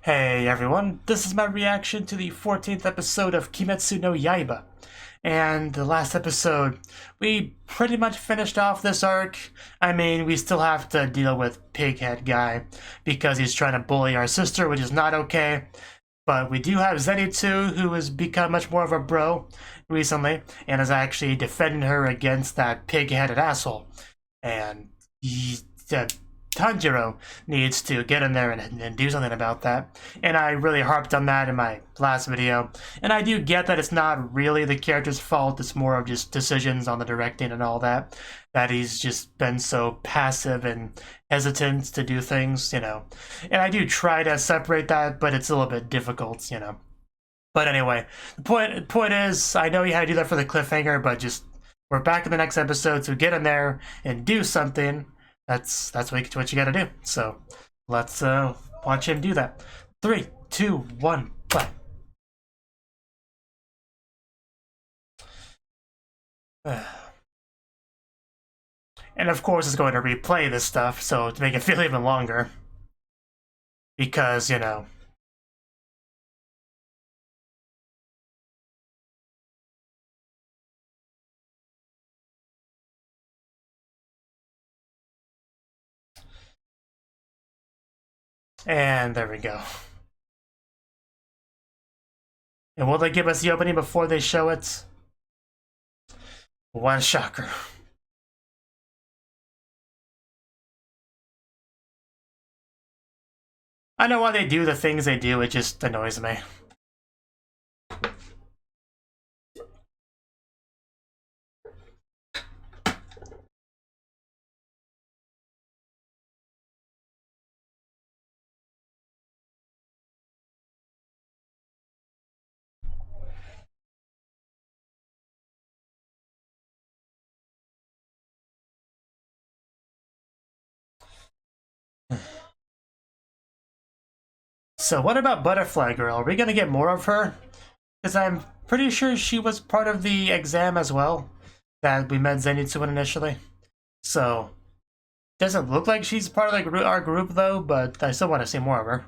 Hey everyone, this is my reaction to the 14th episode of Kimetsu no Yaiba. And the last episode, we pretty much finished off this arc. I mean, we still have to deal with Pighead Guy because he's trying to bully our sister, which is not okay. But we do have Zenitsu, who has become much more of a bro recently, and is actually defending her against that pig-headed asshole. And Tanjiro needs to get in there and do something about that. And I really harped on that in my last video. And I do get that it's not really the character's fault, it's more of just decisions on the directing and all that. That he's just been so passive and hesitant to do things, you know. And I do try to separate that, but it's a little bit difficult, you know. But anyway, the point is, I know you had to do that for the cliffhanger, but just, we're back in the next episode, so get in there and do something. That's what you gotta do. So let's watch him do that. 3, 2, 1, play. And of course it's going to replay this stuff, so to make it feel even longer. Because, you know. And there we go. And will they give us the opening before they show it? One shocker. I know why they do the things they do, it just annoys me. So what about Butterfly Girl? Are we gonna get more of her? Because I'm pretty sure she was part of the exam as well that we met Zenitsu in initially. So doesn't look like she's part of our group though, but I still want to see more of her.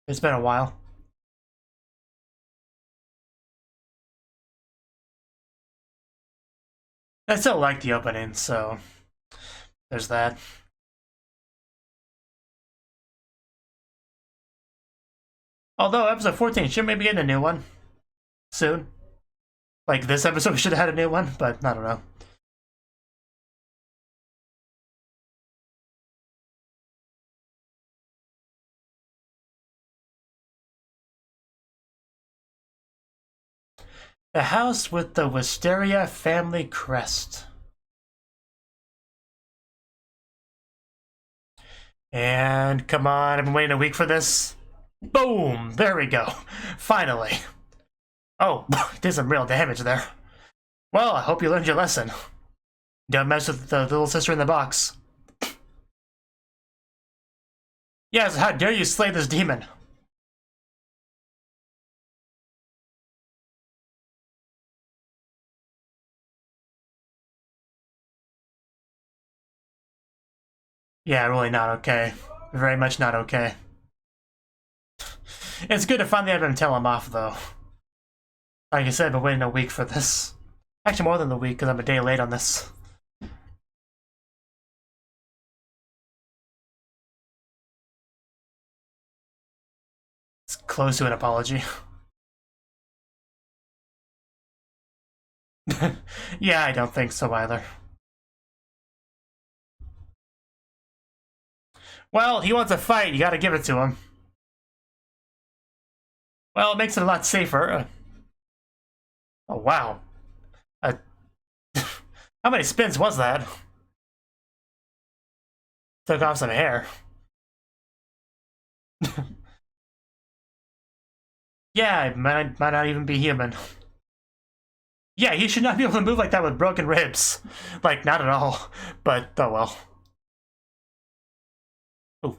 It's been a while. I still like the opening, so there's that. Although episode 14 should maybe get a new one soon. Like this episode should have had a new one, but I don't know. The house with the Wisteria family crest. And come on, I've been waiting a week for this. Boom! There we go. Finally. Oh, did some real damage there. Well, I hope you learned your lesson. Don't mess with the little sister in the box. Yes, how dare you slay this demon? Yeah, really not okay. Very much not okay. It's good to finally have him tell him off, though. Like I said, I've been waiting a week for this. Actually, more than a week, because I'm a day late on this. It's close to an apology. Yeah, I don't think so either. Well, he wants a fight, you gotta give it to him. Well, it makes it a lot safer. Oh, wow. How many spins was that? Took off some hair. Yeah, it might not even be human. Yeah, he should not be able to move like that with broken ribs. Like, not at all. But, oh well. Ooh.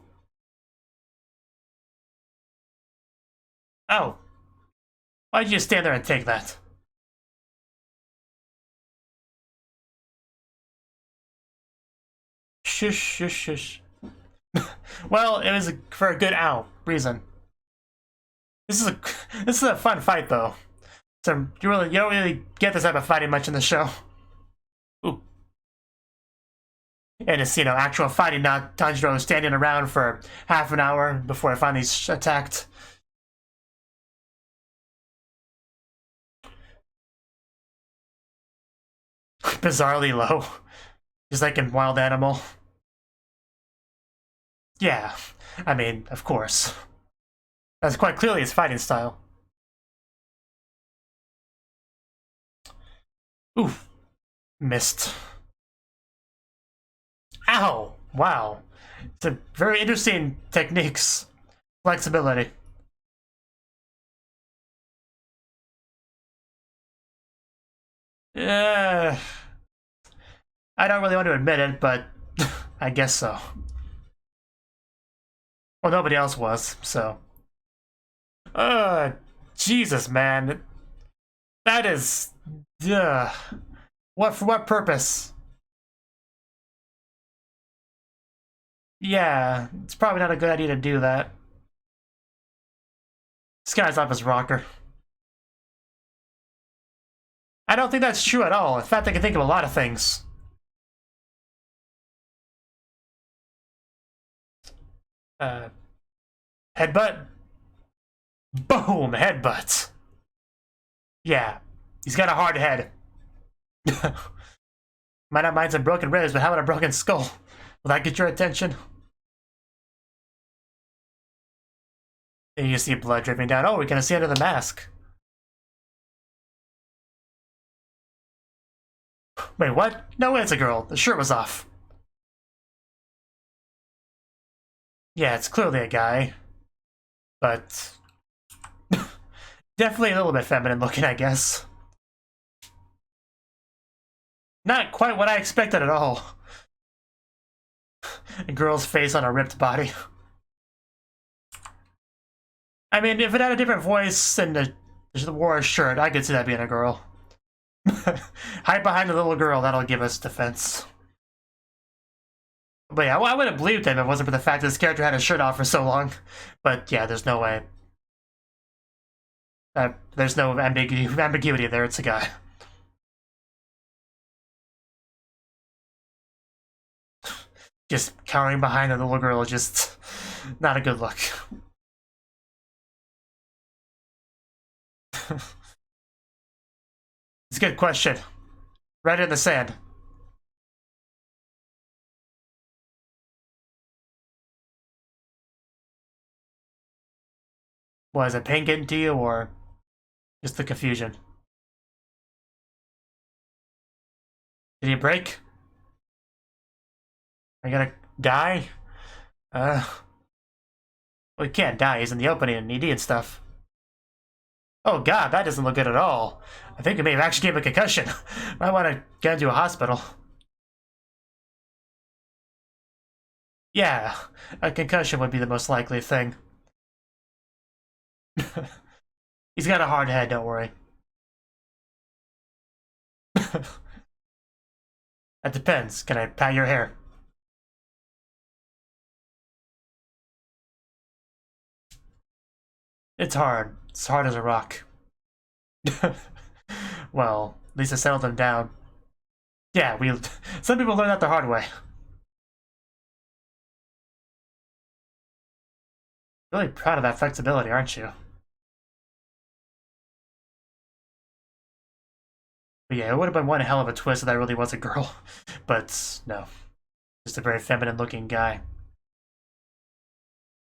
Oh. Why'd you just stand there and take that? Shush, shush, shush. Well, it was for a good reason. This is a fun fight though. So you don't really get this type of fighting much in the show. Ooh. And it's, actual fighting, not Tanjiro standing around for half an hour before I finally attacked. Bizarrely low. Just like in Wild Animal. Yeah, I mean, of course. That's quite clearly his fighting style. Oof. Missed. Ow! Wow. It's a very interesting techniques. Flexibility. I don't really want to admit it, but I guess so. Well, nobody else was, so. Jesus, man. That is... For what purpose? Yeah, it's probably not a good idea to do that. This guy's off his rocker. I don't think that's true at all. In fact, I can think of a lot of things. Headbutt. Boom! Headbutt. Yeah, he's got a hard head. Might not mind some broken ribs, but how about a broken skull? Will that get your attention? And you see blood dripping down. Oh, we're gonna see under the mask. Wait, what? No, it's a girl. The shirt was off. Yeah, it's clearly a guy. But... definitely a little bit feminine looking, I guess. Not quite what I expected at all. A girl's face on a ripped body. I mean, if it had a different voice and wore a shirt, I could see that being a girl. Hide behind the little girl, that'll give us defense. But yeah, well, I would have believed him if it wasn't for the fact that this character had his shirt off for so long. But yeah, there's no way. There's no ambiguity there, it's a guy. Just cowering behind the little girl, just not a good look. It's a good question. Right in the sand. Was it pain getting to you, or just the confusion? Did he break? Are you gonna die? Well, he can't die. He's in the opening and ED and stuff. Oh god, that doesn't look good at all. I think he may have actually gave him a concussion. Might want to get into a hospital. Yeah, a concussion would be the most likely thing. He's got a hard head, don't worry. That depends. Can I pat your hair? It's hard. It's hard as a rock. Well, at least I settled him down. Yeah, some people learn that the hard way. Really proud of that flexibility, aren't you? But yeah, it would have been one hell of a twist if that really was a girl. But no. Just a very feminine looking guy.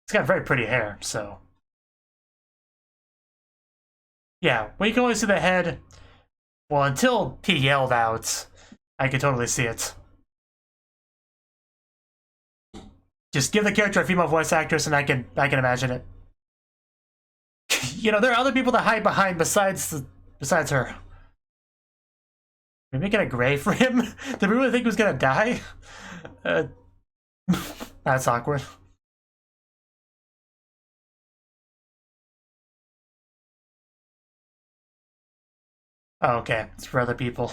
He's got very pretty hair, so. Yeah, well, you can only see the head. Well, until he yelled out, I could totally see it. Just give the character a female voice actress, and I can imagine it. There are other people to hide behind besides her. Are we making it gray for him? Did we really think he was gonna die? That's awkward. Oh, okay, it's for other people.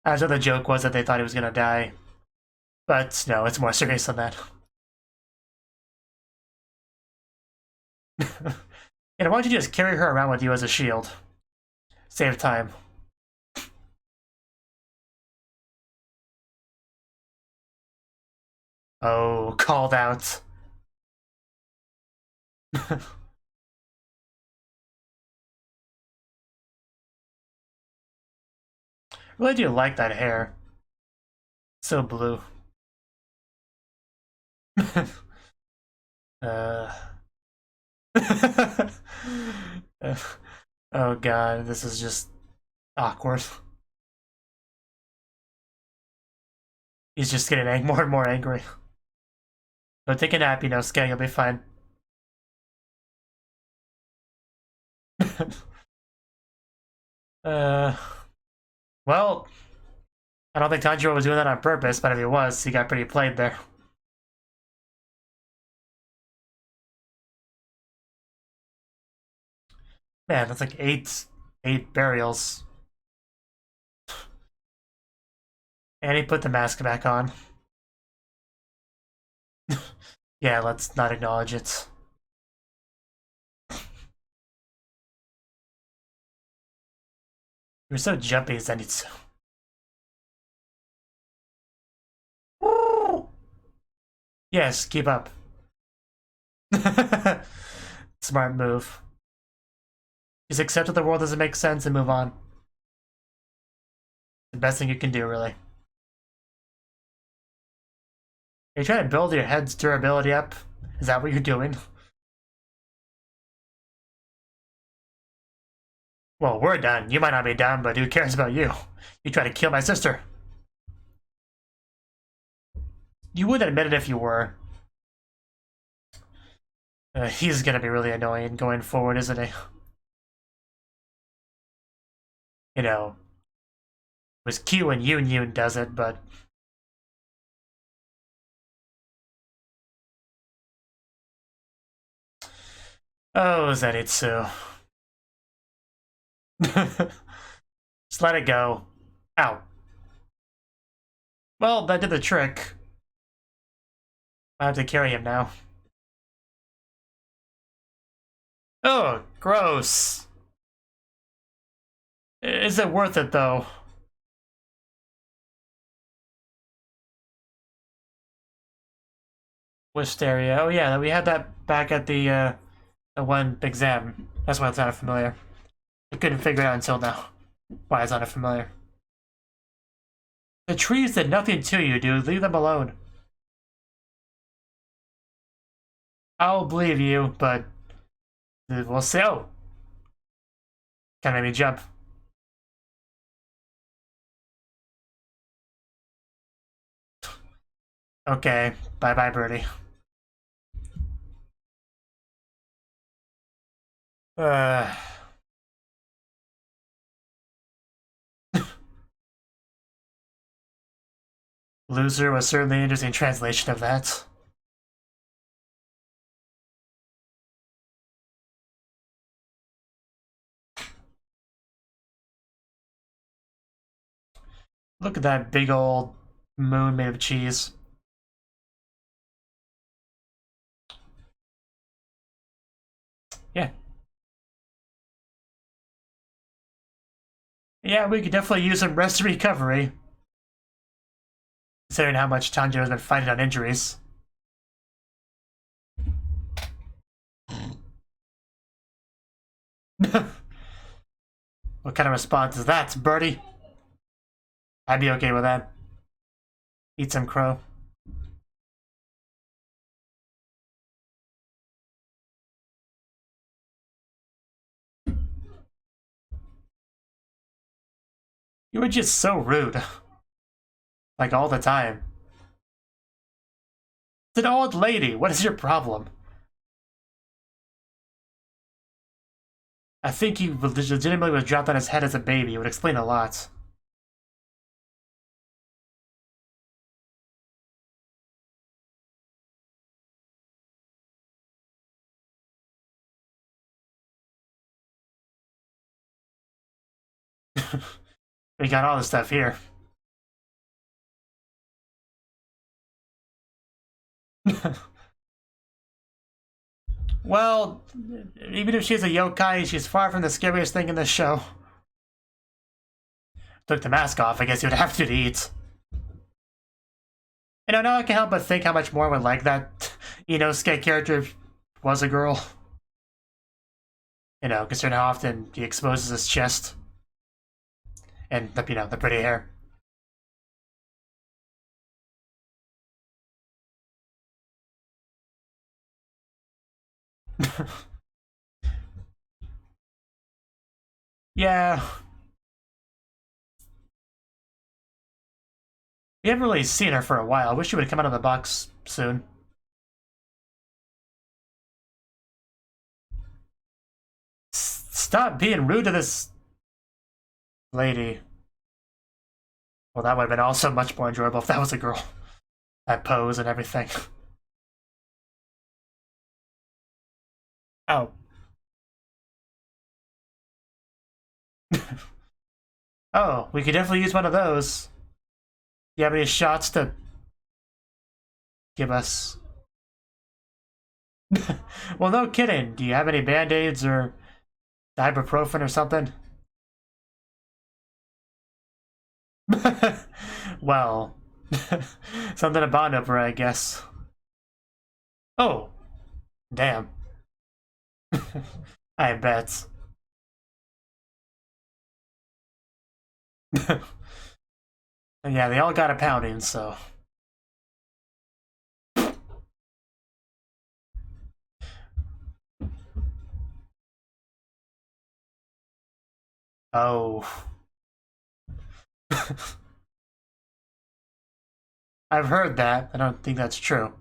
As the joke was that they thought he was gonna die. But no, it's more serious than that. And why don't you just carry her around with you as a shield? Save time. Oh, called out. Really do like that hair. So blue. uh. Oh god, this is just awkward. He's just getting more and more angry. Go take a nap, Inosuke, you'll be fine. Well, I don't think Tanjiro was doing that on purpose, but if he was, he got pretty played there. Man, that's like eight burials. And he put the mask back on. Yeah, let's not acknowledge it. You're so jumpy, Zenitsu. Yes, keep up. Smart move. Just accept that the world doesn't make sense and move on. The best thing you can do, really. You're trying to build your head's durability up? Is that what you're doing? Well, we're done. You might not be done, but who cares about you? You tried to kill my sister. You would admit it if you were. He's gonna be really annoying going forward, isn't he? You know, it was Kyuu and Yun does it, but... Oh, Zenitsu. Just let it go. Ow. Well, that did the trick. I have to carry him now. Oh, gross. Is it worth it, though? Wisteria. Oh yeah, we had that back at the one exam. That's why it's not familiar. I couldn't figure it out until now. Why it's not familiar. The trees did nothing to you, dude. Leave them alone. I'll believe you, but we'll see. Oh, kind of made me jump. Okay, bye bye, birdie. Loser was certainly an interesting translation of that. Look at that big old moon made of cheese. Yeah. Yeah, we could definitely use some rest and recovery. Considering how much Tanjiro has been fighting on injuries. What kind of response is that, birdie? I'd be okay with that. Eat some crow. You were just so rude. Like all the time. It's an old lady. What is your problem? I think he legitimately was dropped on his head as a baby. It would explain a lot. We got all this stuff here. Well, even if she's a yokai, she's far from the scariest thing in this show. Took the mask off, I guess you'd have to eat. You know, now I can't help but think how much more I would like that Inosuke character was a girl. You know, considering how often he exposes his chest. And, the pretty hair. Yeah. We haven't really seen her for a while. I wish she would come out of the box soon. Stop being rude to this lady. Well, that would have been also much more enjoyable if that was a girl. That pose and everything. Oh. Oh, we could definitely use one of those. Do you have any shots to give us? Well, no kidding. Do you have any band-aids or ibuprofen or something? Well, something to bond over, I guess. Oh, damn. I bet. Yeah, they all got a pounding, so. Oh. I've heard that. I don't think that's true.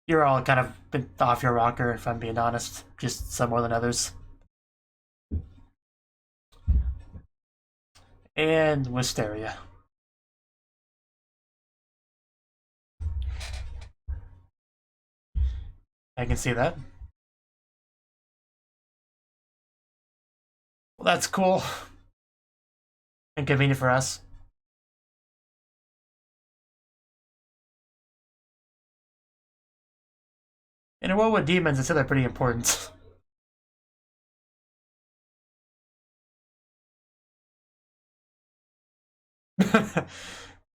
You're all kind of been off your rocker, if I'm being honest. Just some more than others. And Wisteria. I can see that. Well, that's cool. And convenient for us. In a world with demons, I'd say they're pretty important.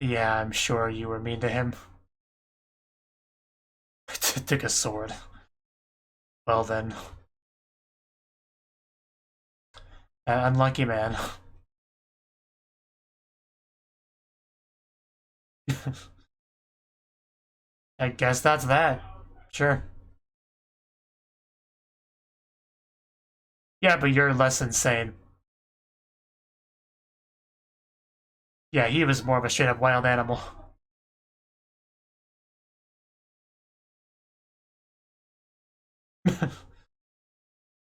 Yeah, I'm sure you were mean to him. Took a sword. Well then. Unlucky man. I guess that's that. Sure. Yeah, but you're less insane. Yeah, he was more of a straight-up wild animal.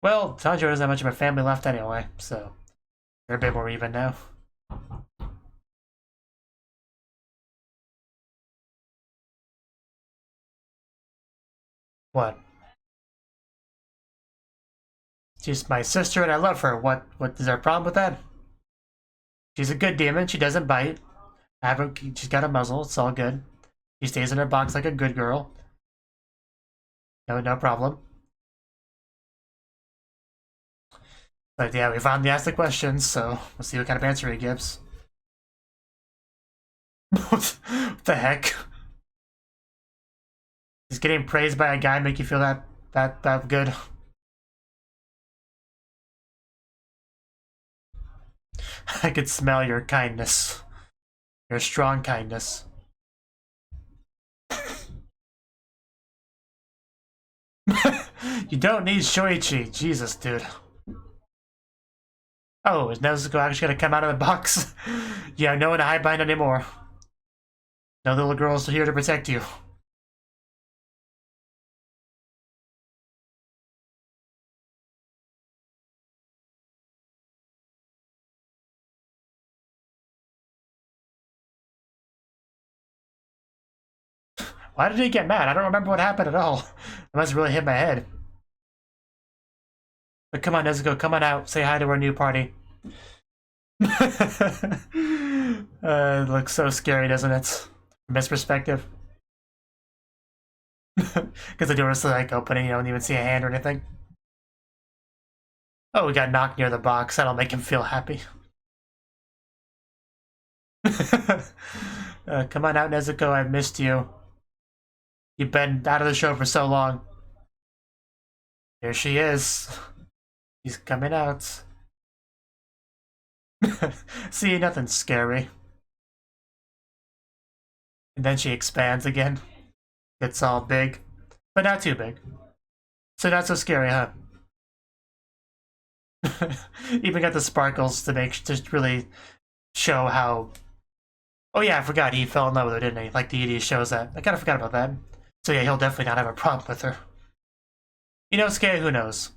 Well, Tanjiro doesn't have much of a family left anyway, so they're a bit more even now. What? She's my sister and I love her. What is there a problem with that? She's a good demon, she doesn't bite. She's got a muzzle, it's all good. She stays in her box like a good girl. No problem. But yeah, we finally asked the questions, so we'll see what kind of answer he gives. What the heck? Is getting praised by a guy make you feel that good? I could smell your kindness. Your strong kindness. You don't need Shoichi. Jesus, dude. Oh, is Nezuko actually gonna come out of the box? Yeah, no one to hide behind anymore. No little girls are here to protect you. Why did he get mad? I don't remember what happened at all. I must have really hit my head. But come on, Nezuko, come on out. Say hi to our new party. It looks so scary, doesn't it? From his perspective. Because the door is like opening, you don't even see a hand or anything. Oh, we got knocked near the box. That'll make him feel happy. Come on out, Nezuko. I've missed you. You've been out of the show for so long. Here she is. She's coming out. See, nothing scary. And then she expands again. It's all big, but not too big. So not so scary, huh? Even got the sparkles to really show how... Oh yeah, I forgot he fell in love with her, didn't he? Like the ED shows that. I kind of forgot about that. So yeah, he'll definitely not have a problem with her. Inosuke, who knows?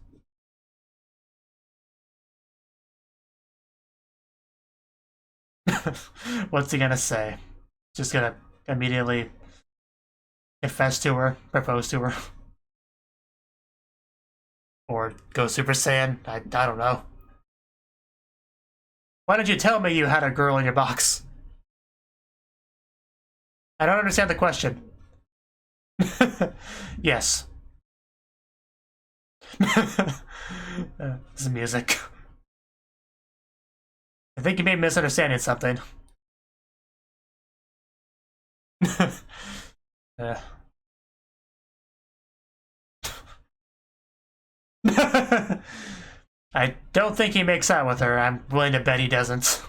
What's he gonna say? Just gonna immediately confess to her, propose to her, or go Super Saiyan. I don't know. Why did you tell me you had a girl in your box? I don't understand the question. Yes. This is music. I think you may be misunderstanding something. I don't think he makes out with her. I'm willing to bet he doesn't.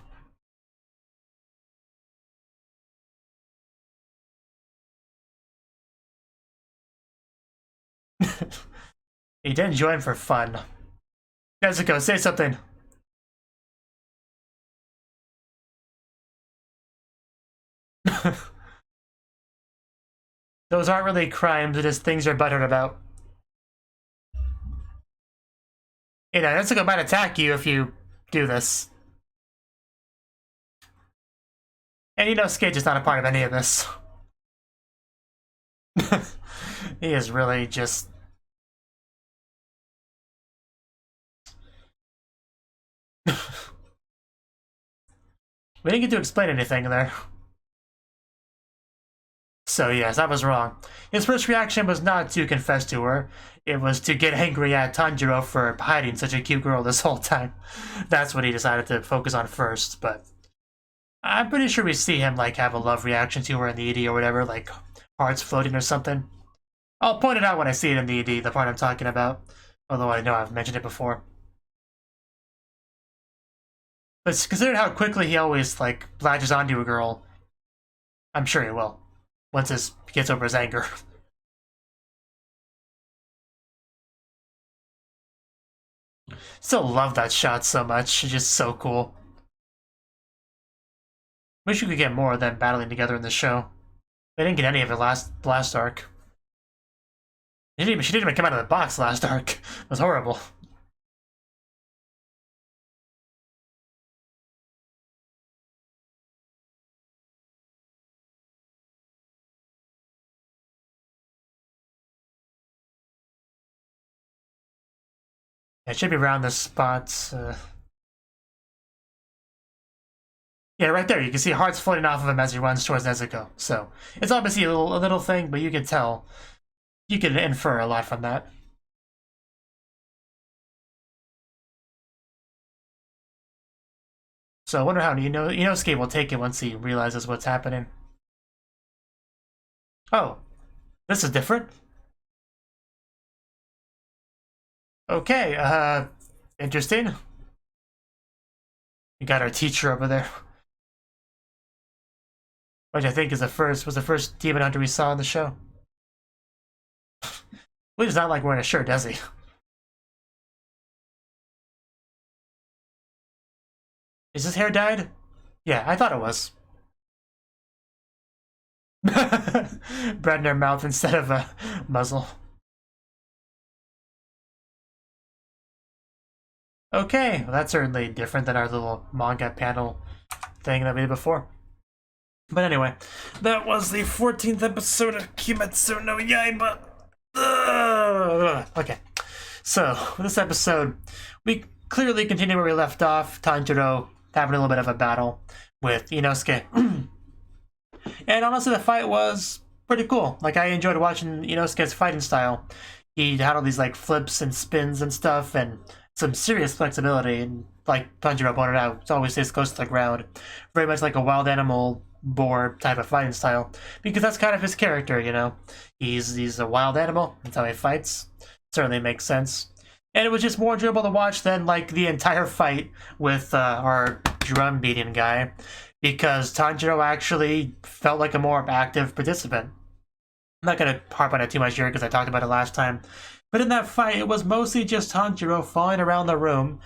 He didn't join for fun. Nezuko, say something. Those aren't really crimes, it is things you're buttered about. You know, Nezuko might attack you if you do this. And you know, Skate is not a part of any of this. He is really just... We didn't get to explain anything there. So yes, I was wrong. His first reaction was not to confess to her. It was to get angry at Tanjiro for hiding such a cute girl this whole time. That's what he decided to focus on first, but... I'm pretty sure we see him, like, have a love reaction to her in the ED or whatever, like, hearts floating or something. I'll point it out when I see it in the ED, the part I'm talking about. Although I know I've mentioned it before. But considering how quickly he always, like, latches onto a girl, I'm sure he will. Once he gets over his anger. Still love that shot so much. It's just so cool. Wish we could get more of them battling together in the show. They didn't get any of it last arc. She didn't even come out of the box last arc. It was horrible. It should be around this spot. Yeah, right there. You can see hearts floating off of him as he runs towards Nezuko. So it's obviously a little thing, but you can tell. You can infer a lot from that. So I wonder how Inosuke will take it once he realizes what's happening. Oh, this is different. Okay, interesting. We got our teacher over there. Which I think was the first demon hunter we saw in the show. He does not like wearing a shirt, does he? Is his hair dyed? Yeah, I thought it was. Bread in her mouth instead of a muzzle. Okay, well, that's certainly different than our little manga panel thing that we did before. But anyway, that was the 14th episode of Kimetsu no Yaiba. Okay, so for this episode, we clearly continue where we left off. Tanjiro having a little bit of a battle with Inosuke. And honestly, the fight was pretty cool. Like, I enjoyed watching Inosuke's fighting style. He had all these like flips and spins and stuff, and some serious flexibility. And like Tanjiro pointed out, it always stays close to the ground. Very much like a wild animal boar type of fighting style, because that's kind of his character, He's a wild animal. That's how he fights. Certainly makes sense. And it was just more enjoyable to watch than like the entire fight with our drum beating guy, because Tanjiro actually felt like a more active participant. I'm not going to harp on it too much here because I talked about it last time. But in that fight, it was mostly just Tanjiro falling around the room,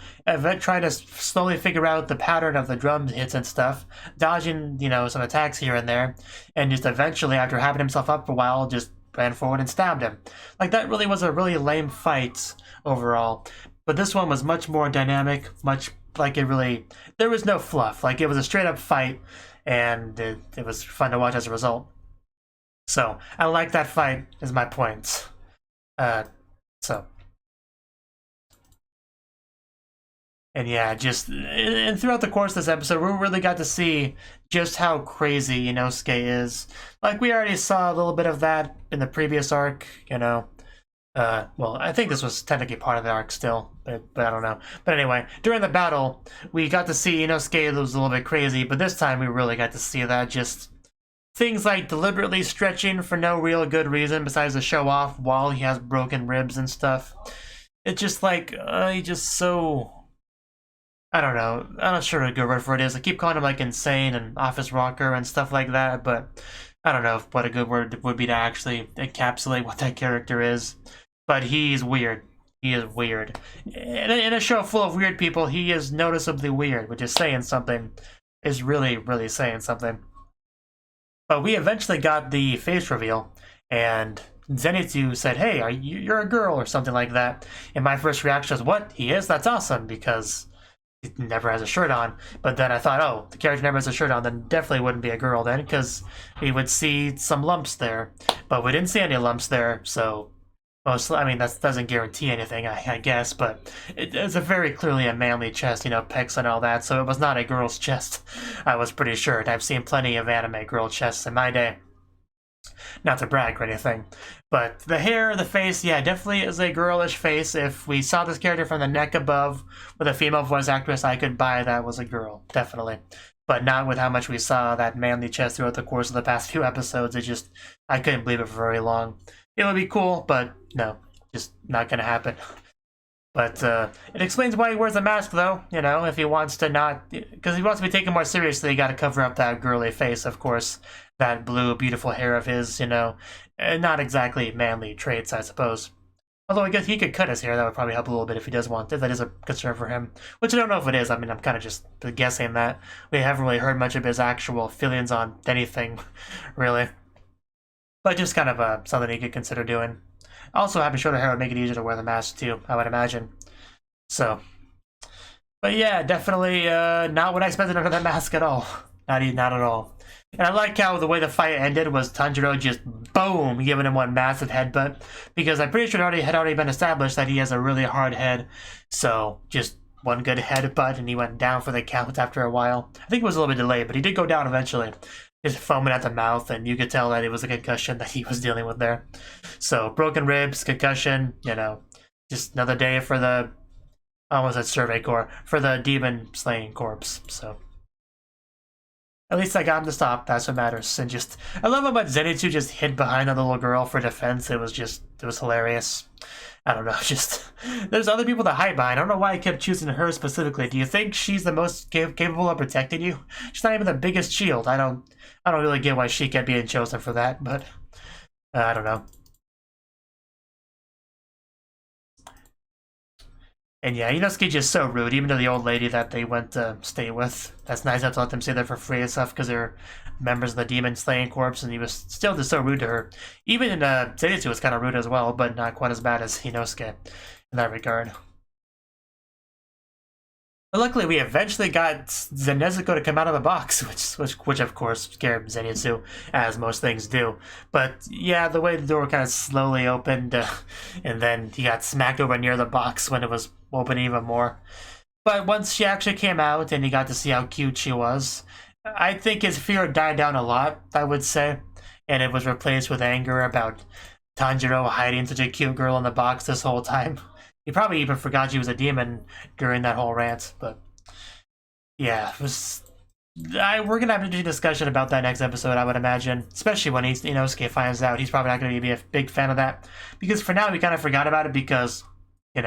trying to slowly figure out the pattern of the drum hits and stuff, dodging, some attacks here and there, and just eventually, after having himself up for a while, just ran forward and stabbed him. Like, that really was a really lame fight overall. But this one was much more dynamic, much like there was no fluff. Like, it was a straight-up fight, and it was fun to watch as a result. So, I like that fight, is my point. And yeah, and throughout the course of this episode, we really got to see just how crazy Inosuke is. Like, we already saw a little bit of that in the previous arc, well, I think this was technically part of the arc still, but I don't know. But anyway, during the battle, we got to see Inosuke was a little bit crazy, but this time we really got to see that, just things like deliberately stretching for no real good reason besides to show off while he has broken ribs and stuff. It's just like, he just so... I don't know. I'm not sure what a good word for it is. I keep calling him like insane and office rocker and stuff like that, but I don't know what a good word would be to actually encapsulate what that character is. But he's weird. He is weird. In a show full of weird people, he is noticeably weird, which is saying something. Is really, really saying something. But we eventually got the face reveal, and Zenitsu said, "Hey, you're a girl," or something like that. And my first reaction was, "What? He is? That's awesome," because he never has a shirt on. But then I thought, oh, the character never has a shirt on, then definitely wouldn't be a girl then, because we would see some lumps there. But we didn't see any lumps there, so mostly, I mean, that doesn't guarantee anything, I guess, but it's a very clearly a manly chest, pecs and all that, so it was not a girl's chest, I was pretty sure. And I've seen plenty of anime girl chests in my day. Not to brag or anything. But the hair, the face, yeah, definitely is a girlish face. If we saw this character from the neck above with a female voice actress, I could buy that was a girl, definitely. But not with how much we saw that manly chest throughout the course of the past few episodes. I couldn't believe it for very long. It would be cool, but no, just not gonna happen. But it explains why he wears a mask, though, if he wants to not... Because he wants to be taken more seriously, you gotta cover up that girly face, of course. That blue, beautiful hair of his, not exactly manly traits, I suppose. Although I guess he could cut his hair, that would probably help a little bit if he does want it. That is a concern for him. Which I don't know if it is, I mean, I'm kind of just guessing that. We haven't really heard much of his actual feelings on anything, really. But just kind of something he could consider doing. Also, having shorter hair would make it easier to wear the mask, too, I would imagine. So. But yeah, definitely not what I expected under that mask at all. Not at all. And I like how the way the fight ended was Tanjiro just, boom, giving him one massive headbutt. Because I'm pretty sure it had already been established that he has a really hard head. So, just one good headbutt, and he went down for the count after a while. I think it was a little bit delayed, but he did go down eventually. Just foaming at the mouth, and you could tell that it was a concussion that he was dealing with there. So, broken ribs, concussion, just another day for the, I almost said Survey Corps, for the demon slaying corpse, so. At least I got him to stop, that's what matters. And just, I love how much Zenitsu just hid behind the little girl for defense. It was hilarious. I don't know, just, there's other people to hide behind. I don't know why I kept choosing her specifically. Do you think she's the most capable of protecting you? She's not even the biggest shield. I don't really get why she kept being chosen for that, but I don't know. And yeah, Inosuke's just so rude, even to the old lady that they went to stay with. That's nice not to let them stay there for free and stuff because they're members of the demon slaying corps, and he was still just so rude to her. Even Zenitsu was kind of rude as well, but not quite as bad as Inosuke in that regard. But luckily, we eventually got Nezuko to come out of the box, which of course scared Zenitsu, as most things do. But yeah, the way the door kind of slowly opened, and then he got smacked over near the box when it was open even more. But once she actually came out, and he got to see how cute she was, I think his fear died down a lot, I would say, and it was replaced with anger about Tanjiro hiding such a cute girl in the box this whole time. He probably even forgot she was a demon during that whole rant, but yeah, it was. We're gonna have an interesting discussion about that next episode, I would imagine, especially when Inosuke finds out. He's probably not going to be a big fan of that, because for now we kind of forgot about it because, a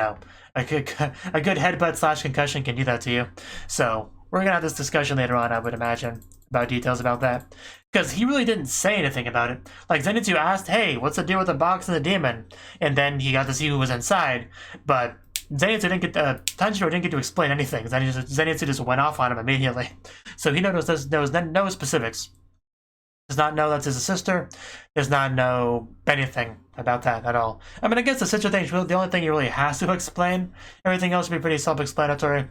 good headbutt / concussion can do that to you. So we're gonna have this discussion later on, I would imagine, about details about that, because he really didn't say anything about it. Like, Zenitsu asked, "Hey, what's the deal with the box and the demon?" And then he got to see who was inside, but Tanjiro didn't get to explain anything. Zenitsu just went off on him immediately. So he knows no specifics. Does not know that's his sister. Does not know anything about that at all. I mean, I guess the sister thing is really the only thing he really has to explain. Everything else would be pretty self-explanatory.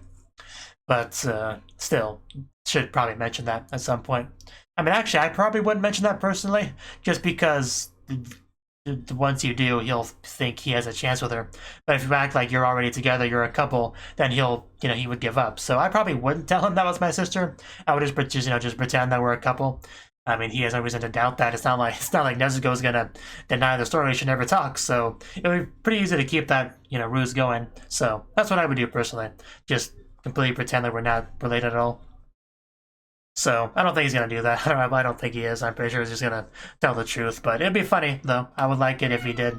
But still, should probably mention that at some point. I mean, actually, I probably wouldn't mention that personally, just because once you do, he'll think he has a chance with her. But if you act like you're already together, you're a couple, then he would give up. So I probably wouldn't tell him that was my sister. I would just pretend that we're a couple. I mean, he has no reason to doubt that. It's not like Nezuko's gonna deny the story. She never talks. So it would be pretty easy to keep that ruse going. So that's what I would do personally. Just completely pretend that we're not related at all. So I don't think he's gonna do that. I don't think he is. I'm pretty sure he's just gonna tell the truth. But it'd be funny though. I would like it if he did.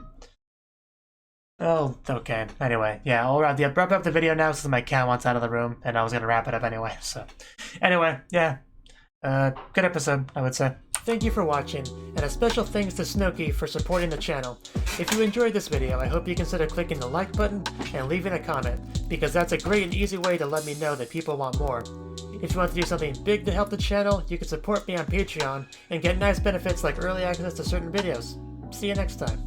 Oh, okay. Anyway, yeah, I'll wrap up the video now since my cat wants out of the room, and I was gonna wrap it up anyway. So, anyway, yeah, good episode, I would say. Thank you for watching, and a special thanks to Cnouki for supporting the channel. If you enjoyed this video, I hope you consider clicking the like button and leaving a comment, because that's a great and easy way to let me know that people want more. If you want to do something big to help the channel, you can support me on Patreon and get nice benefits like early access to certain videos. See you next time.